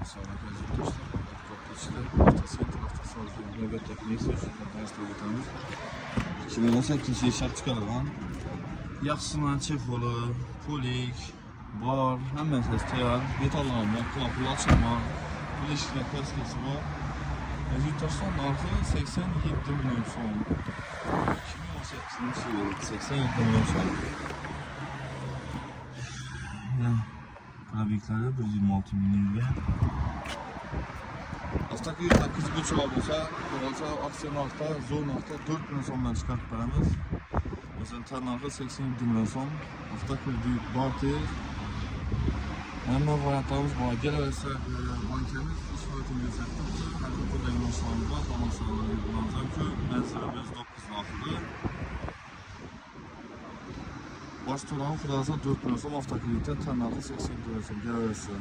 Sonraki yurttaşlar kapıçıda hafta sentr hafta sonu nöbet tekniği sözünden tasdik etamiz. 2018 ishlab chiqarilgan yaxshi chexoli, polik, bar, hammasi tayyor, metallarni, qulflar ochilgan, bilishlar plaskasi bor. Yurttaşlar narxi 87 million so'm. 2018 yil 87 million so'm. Probeklari 126 millionga. Astaki qiziquvchilar bo'lsa, aksiya narxda, zo'r narxda 4 million so'mdan chiqarib beramiz. Mesela tanarxi 87 million so'm. Avtokredit, barter. Hamma variantlarimiz bor. Kelaversa, bankamiz ish faoliyatini ko'rsatdi. Qanday puldan yo'nalishlarimiz bor, tomonlarimiz mavjud. Manzilimiz 9 oxirida. Bosh to'lov xudosa 4 million so'm, avtokreditda tanarxi 87 million so'm kelaversa.